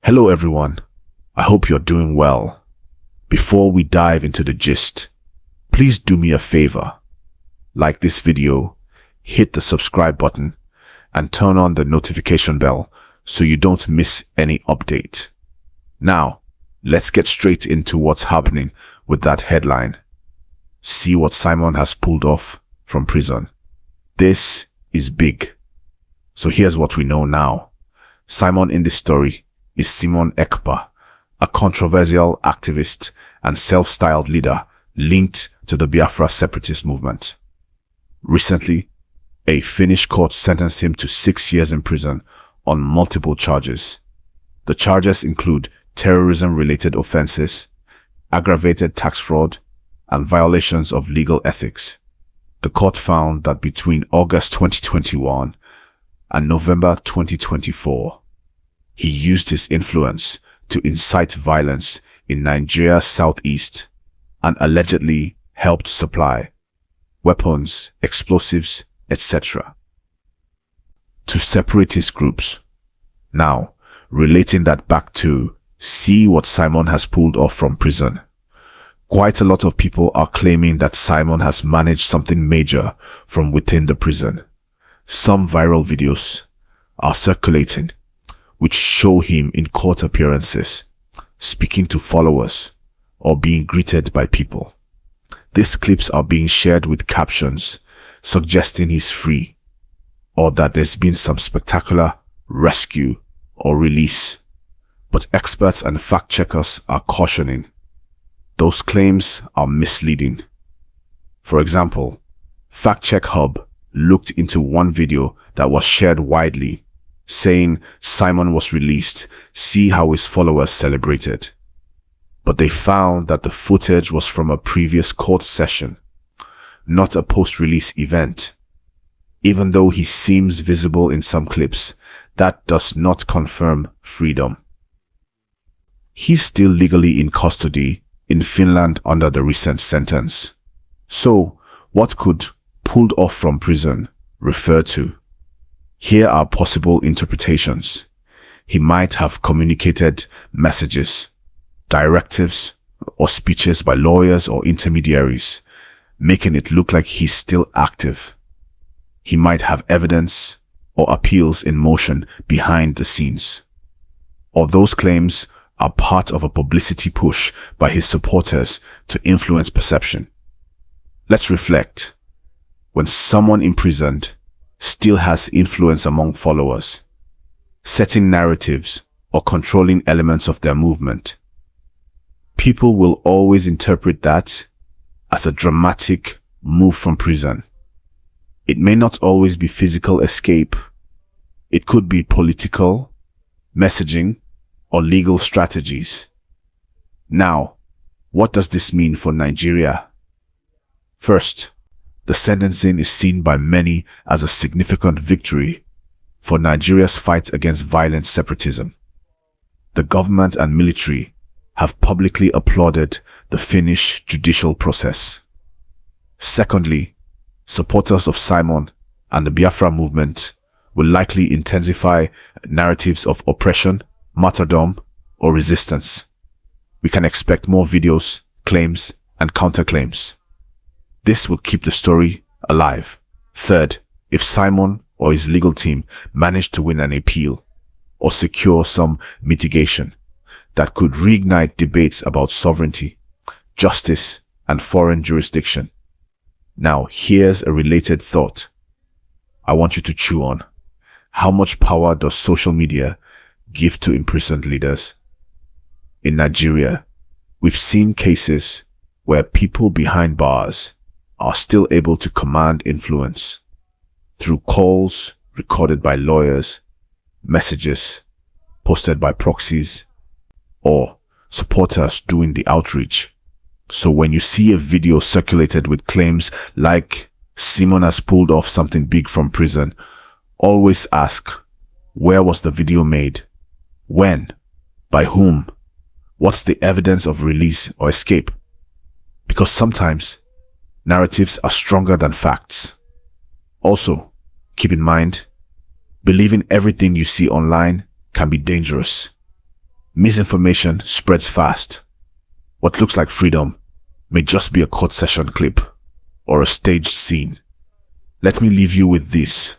Hello everyone, I hope you're doing well. Before we dive into the gist, please do me a favor. Like this video, hit the subscribe button, and turn on the notification bell so you don't miss any update. Now, let's get straight into what's happening with that headline. See what Simon has pulled off from prison. This is big. So here's what we know now. Simon in this story is Simon Ekpa, a controversial activist and self-styled leader linked to the Biafra separatist movement. Recently, a Finnish court sentenced him to 6 years in prison on multiple charges. The charges include terrorism-related offenses, aggravated tax fraud, and violations of legal ethics. The court found that between August 2021 and November 2024, he used his influence to incite violence in Nigeria's southeast and allegedly helped supply weapons, explosives, etc. to separatist groups. Now, relating that back to see what Simon has pulled off from prison. Quite a lot of people are claiming that Simon has managed something major from within the prison. Some viral videos are circulating which show him in court appearances, speaking to followers, or being greeted by people. These clips are being shared with captions suggesting he's free, or that there's been some spectacular rescue or release. But experts and fact-checkers are cautioning those claims are misleading. For example, Fact Check Hub looked into one video that was shared widely, saying Simon was released, see how his followers celebrated. But they found that the footage was from a previous court session, not a post-release event. Even though he seems visible in some clips, that does not confirm freedom. He's still legally in custody in Finland under the recent sentence. So, what could pulled off from prison refer to? Here are possible interpretations. He might have communicated messages, directives, or speeches by lawyers or intermediaries, making it look like he's still active. He might have evidence or appeals in motion behind the scenes. Or those claims are part of a publicity push by his supporters to influence perception. Let's reflect. When someone imprisoned still has influence among followers, setting narratives or controlling elements of their movement, people will always interpret that as a dramatic move from prison. It may not always be physical escape. It could be political, messaging, or legal strategies. Now, what does this mean for Nigeria? First, the sentencing is seen by many as a significant victory for Nigeria's fight against violent separatism. The government and military have publicly applauded the Finnish judicial process. Secondly, supporters of Simon and the Biafra movement will likely intensify narratives of oppression, martyrdom, or resistance. We can expect more videos, claims, and counterclaims. This will keep the story alive. Third, if Simon or his legal team manage to win an appeal or secure some mitigation, that could reignite debates about sovereignty, justice, and foreign jurisdiction. Now, here's a related thought I want you to chew on. How much power does social media give to imprisoned leaders? In Nigeria, we've seen cases where people behind bars are still able to command influence through calls recorded by lawyers, messages posted by proxies, or supporters doing the outreach. So when you see a video circulated with claims like Simon has pulled off something big from prison, always ask, where was the video made? When? By whom? What's the evidence of release or escape? Because sometimes narratives are stronger than facts. Also, keep in mind, believing everything you see online can be dangerous. Misinformation spreads fast. What looks like freedom may just be a court session clip or a staged scene. Let me leave you with this.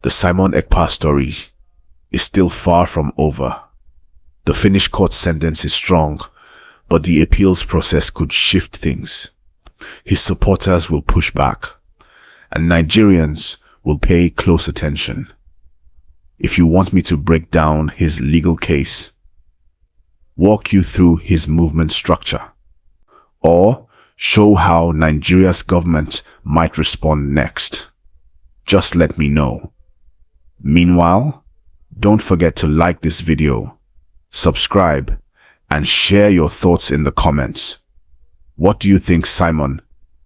The Simon Ekpa story is still far from over. The Finnish court sentence is strong, but the appeals process could shift things. His supporters will push back, and Nigerians will pay close attention. If you want me to break down his legal case, walk you through his movement structure, or show how Nigeria's government might respond next, just let me know. Meanwhile, don't forget to like this video, subscribe, and share your thoughts in the comments. What do you think Simon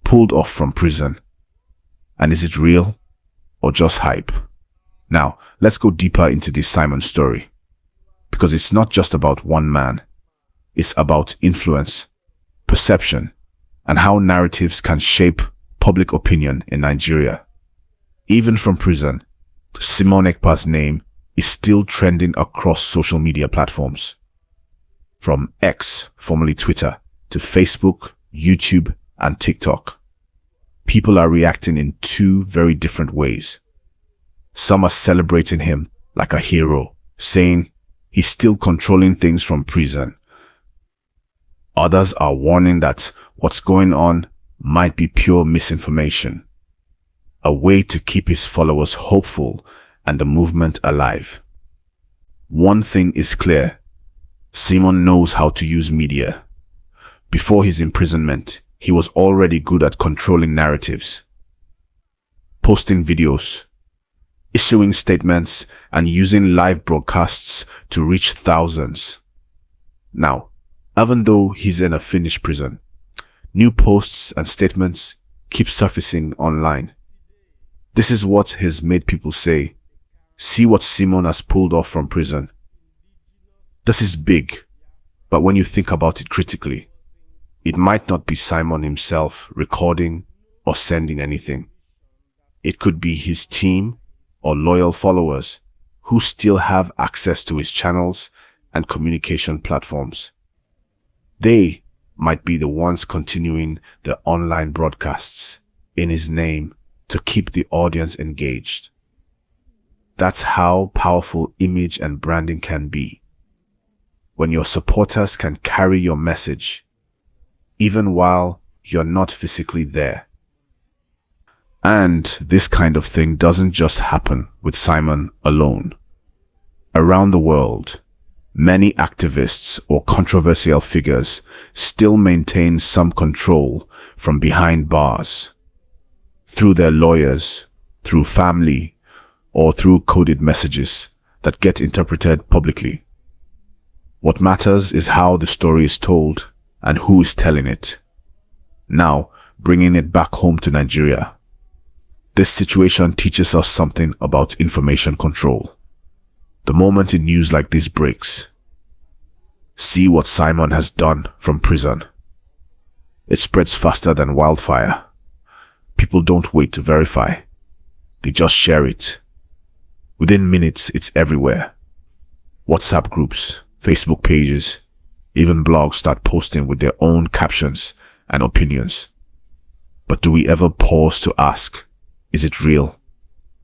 pulled off from prison? And is it real or just hype? Now, let's go deeper into this Simon story, because it's not just about one man. It's about influence, perception, and how narratives can shape public opinion in Nigeria. Even from prison, Simon Ekpa's name is still trending across social media platforms. From X, formerly Twitter, to Facebook, YouTube, and TikTok. People are reacting in two very different ways. Some are celebrating him like a hero, saying he's still controlling things from prison. Others are warning that what's going on might be pure misinformation, a way to keep his followers hopeful and the movement alive. One thing is clear: Simon knows how to use media. Before his imprisonment, he was already good at controlling narratives, posting videos, issuing statements, and using live broadcasts to reach thousands. Now, even though he's in a Finnish prison, new posts and statements keep surfacing online. This is what has made people say, see what Simon has pulled off from prison. This is big, but when you think about it critically, it might not be Simon himself recording or sending anything. It could be his team or loyal followers who still have access to his channels and communication platforms. They might be the ones continuing the online broadcasts in his name to keep the audience engaged. That's how powerful image and branding can be. When your supporters can carry your message, even while you're not physically there. And this kind of thing doesn't just happen with Simon alone. Around the world, many activists or controversial figures still maintain some control from behind bars, through their lawyers, through family, or through coded messages that get interpreted publicly. What matters is how the story is told and who is telling it. Now, bringing it back home to Nigeria. This situation teaches us something about information control. The moment a news like this breaks, see what Simon has done from prison. It spreads faster than wildfire. People don't wait to verify. They just share it. Within minutes, it's everywhere. WhatsApp groups, Facebook pages, even blogs start posting with their own captions and opinions. But do we ever pause to ask, is it real?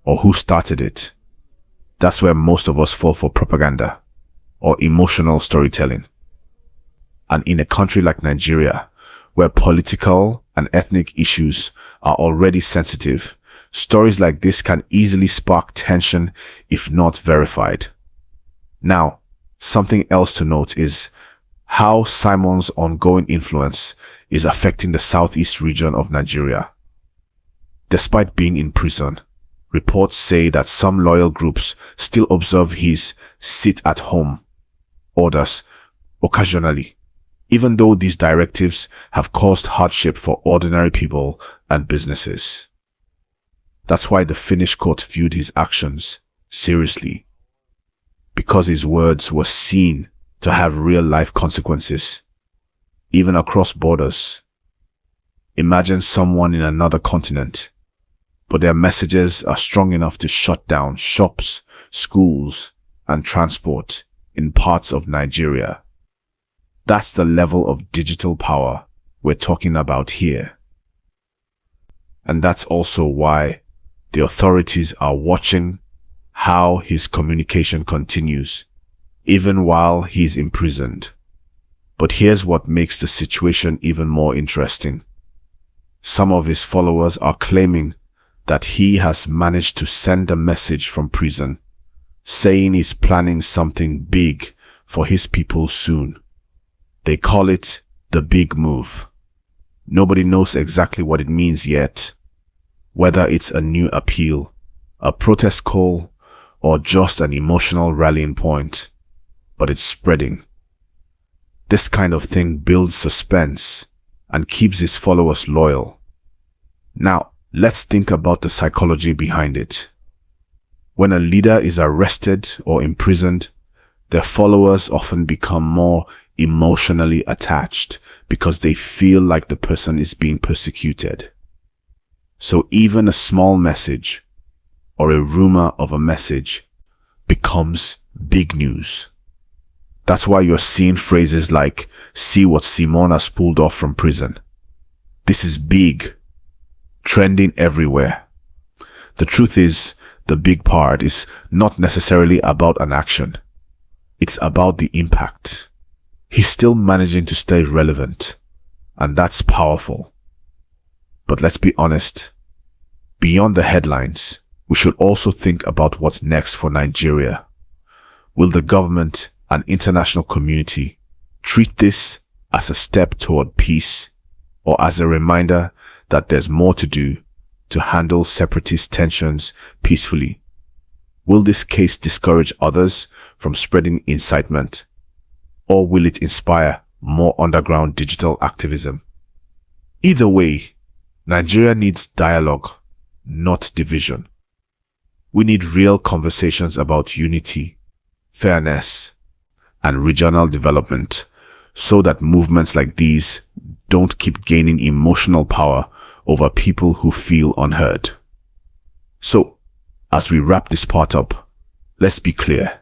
Or who started it? That's where most of us fall for propaganda or emotional storytelling. And in a country like Nigeria, where political and ethnic issues are already sensitive, stories like this can easily spark tension if not verified. Now, something else to note is how Simon's ongoing influence is affecting the southeast region of Nigeria. Despite being in prison, reports say that some loyal groups still observe his sit-at-home orders occasionally, even though these directives have caused hardship for ordinary people and businesses. That's why the Finnish court viewed his actions seriously, because his words were seen to have real-life consequences, even across borders. Imagine someone in another continent, but their messages are strong enough to shut down shops, schools, and transport in parts of Nigeria. That's the level of digital power we're talking about here. And that's also why the authorities are watching how his communication continues, even while he's imprisoned. But here's what makes the situation even more interesting. Some of his followers are claiming that he has managed to send a message from prison, saying he's planning something big for his people soon. They call it the big move. Nobody knows exactly what it means yet, whether it's a new appeal, a protest call, or just an emotional rallying point, but it's spreading. This kind of thing builds suspense and keeps his followers loyal. Now, let's think about the psychology behind it. When a leader is arrested or imprisoned, their followers often become more emotionally attached because they feel like the person is being persecuted. So even a small message or a rumor of a message becomes big news. That's why you're seeing phrases like, "See what Simon has pulled off from prison." This is big, trending everywhere. The truth is, the big part is not necessarily about an action. It's about the impact. He's still managing to stay relevant, and that's powerful. But let's be honest, beyond the headlines, we should also think about what's next for Nigeria. Will the government and international community treat this as a step toward peace, or as a reminder that there's more to do to handle separatist tensions peacefully? Will this case discourage others from spreading incitement, or will it inspire more underground digital activism? Either way, Nigeria needs dialogue, not division. We need real conversations about unity, fairness, and regional development, so that movements like these don't keep gaining emotional power over people who feel unheard. So, as we wrap this part up, let's be clear.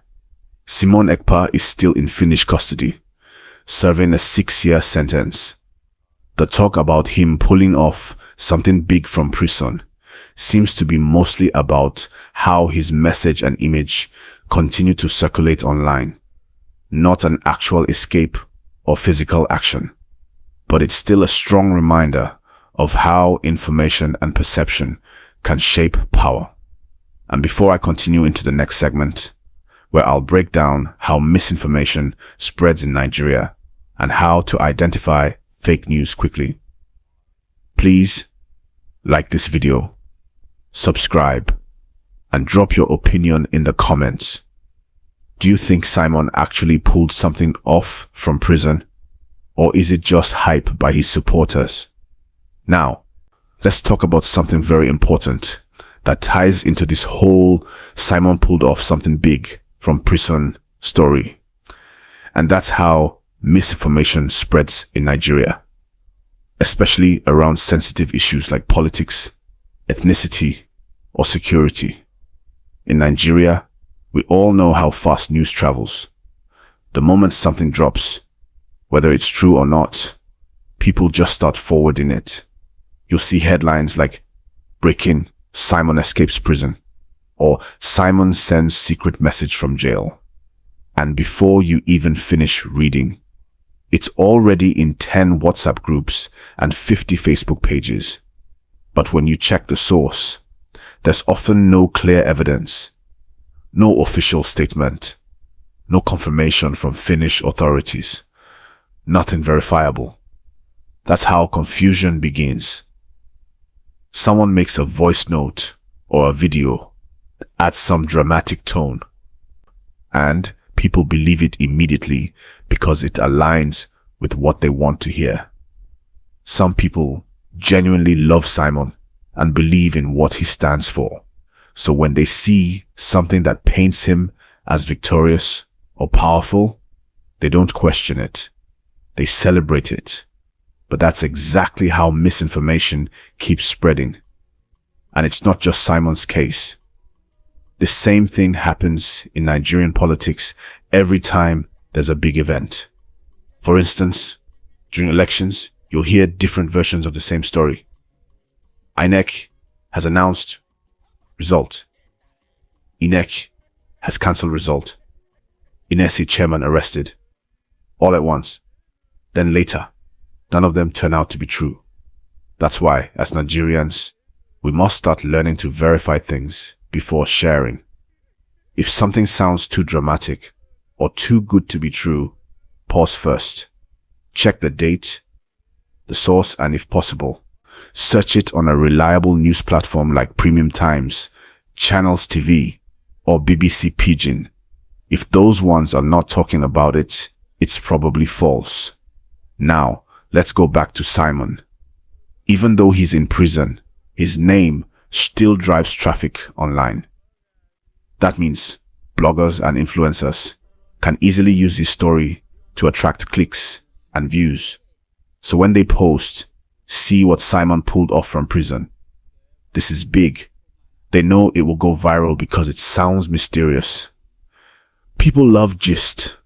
Simon Ekpa is still in Finnish custody, serving a 6-year sentence. The talk about him pulling off something big from prison seems to be mostly about how his message and image continue to circulate online, not an actual escape or physical action. But it's still a strong reminder of how information and perception can shape power. And before I continue into the next segment, where I'll break down how misinformation spreads in Nigeria and how to identify fake news quickly, please like this video, subscribe, and drop your opinion in the comments. Do you think Simon actually pulled something off from prison? Or is it just hype by his supporters? Now, let's talk about something very important that ties into this whole Simon pulled off something big from prison story. And that's how misinformation spreads in Nigeria, especially around sensitive issues like politics, ethnicity, or security. In Nigeria, we all know how fast news travels. The moment something drops, whether it's true or not, people just start forwarding it. You'll see headlines like, "Breaking, Simon escapes prison," or "Simon sends secret message from jail." And before you even finish reading, it's already in 10 WhatsApp groups and 50 Facebook pages. But when you check the source, there's often no clear evidence, no official statement, no confirmation from Finnish authorities, nothing verifiable. That's how confusion begins. Someone makes a voice note or a video, adds some dramatic tone, and people believe it immediately because it aligns with what they want to hear. Some people genuinely love Simon and believe in what he stands for. So when they see something that paints him as victorious or powerful, they don't question it. They celebrate it. But that's exactly how misinformation keeps spreading. And it's not just Simon's case. The same thing happens in Nigerian politics every time there's a big event. For instance, during elections, you'll hear different versions of the same story. INEC has announced result. INEC has cancelled result. INEC chairman arrested. All at once. Then later, none of them turn out to be true. That's why, as Nigerians, we must start learning to verify things before sharing. If something sounds too dramatic or too good to be true, pause first. Check the date, the source, and if possible, search it on a reliable news platform like Premium Times, Channels TV, or BBC Pidgin. If those ones are not talking about it, it's probably false. Now, let's go back to Simon. Even though he's in prison, his name still drives traffic online. That means bloggers and influencers can easily use his story to attract clicks and views. So when they post, see what Simon pulled off from prison. This is big. They know it will go viral because it sounds mysterious. People love gist,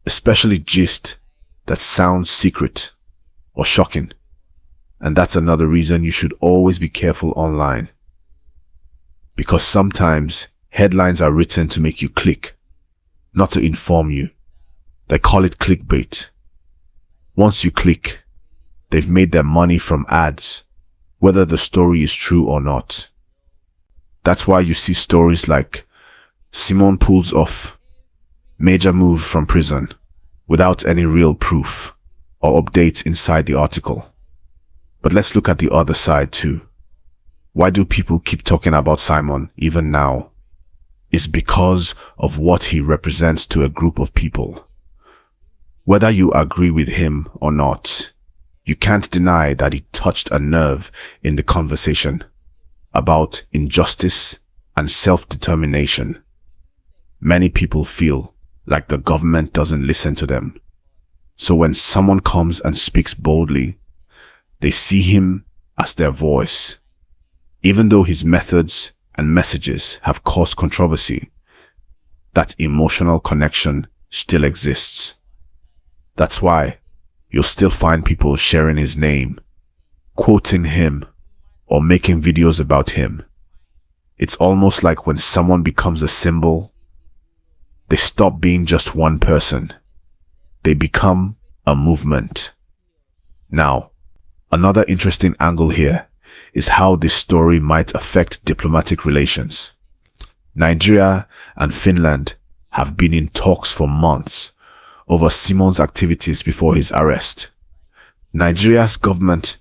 especially gist that sounds secret or shocking. And that's another reason you should always be careful online. Because sometimes headlines are written to make you click, not to inform you. They call it clickbait. Once you click, they've made their money from ads, whether the story is true or not. That's why you see stories like Simon pulls off major move from prison without any real proof or updates inside the article. But let's look at the other side too. Why do people keep talking about Simon even now? It's because of what he represents to a group of people. Whether you agree with him or not, you can't deny that he touched a nerve in the conversation about injustice and self-determination. Many people feel like the government doesn't listen to them. So when someone comes and speaks boldly, they see him as their voice. Even though his methods and messages have caused controversy, that emotional connection still exists. That's why you'll still find people sharing his name, quoting him, or making videos about him. It's almost like when someone becomes a symbol, they stop being just one person. They become a movement. Now, another interesting angle here is how this story might affect diplomatic relations. Nigeria and Finland have been in talks for months over Simon's activities before his arrest. Nigeria's government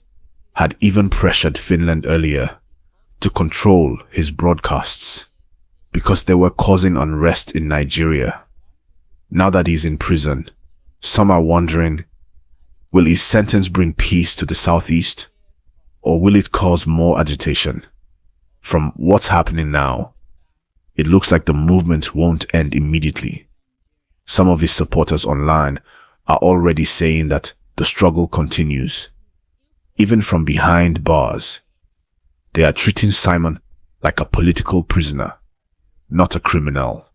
had even pressured Finland earlier to control his broadcasts because they were causing unrest in Nigeria. Now that he's in prison, some are wondering, will his sentence bring peace to the southeast, or will it cause more agitation? From what's happening now, it looks like the movement won't end immediately. Some of his supporters online are already saying that the struggle continues. Even from behind bars, they are treating Simon like a political prisoner, not a criminal.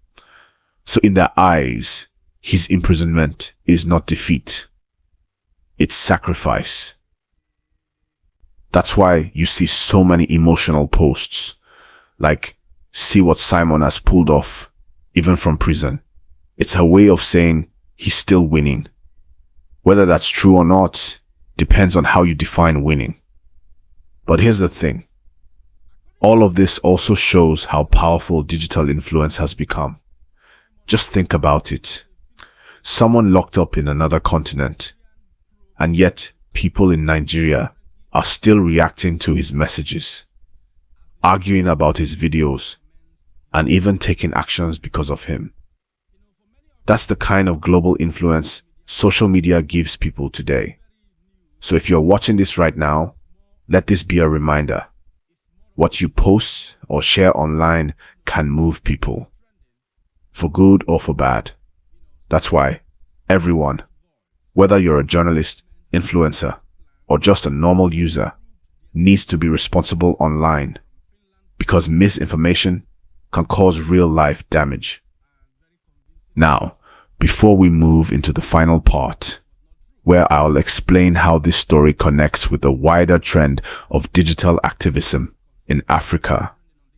So in their eyes, his imprisonment is not defeat. It's sacrifice. That's why you see so many emotional posts, like, see what Simon has pulled off, even from prison. It's a way of saying he's still winning. Whether that's true or not depends on how you define winning. But here's the thing. All of this also shows how powerful digital influence has become. Just think about it. Someone locked up in another continent, and yet people in Nigeria are still reacting to his messages, arguing about his videos, and even taking actions because of him. That's the kind of global influence social media gives people today. So if you're watching this right now, let this be a reminder. What you post or share online can move people, for good or for bad. That's why everyone, whether you're a journalist, influencer, or just a normal user, needs to be responsible online. Because misinformation can cause real-life damage. Now, before we move into the final part, where I'll explain how this story connects with the wider trend of digital activism in Africa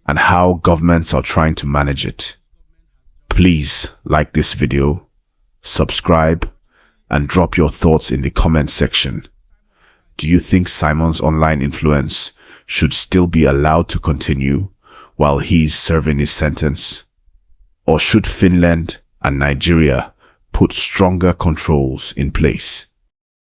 and how governments are trying to manage it, please like this video, subscribe, and drop your thoughts in the comment section. Do you think Simon's online influence should still be allowed to continue while he's serving his sentence? Or should Finland and Nigeria put stronger controls in place?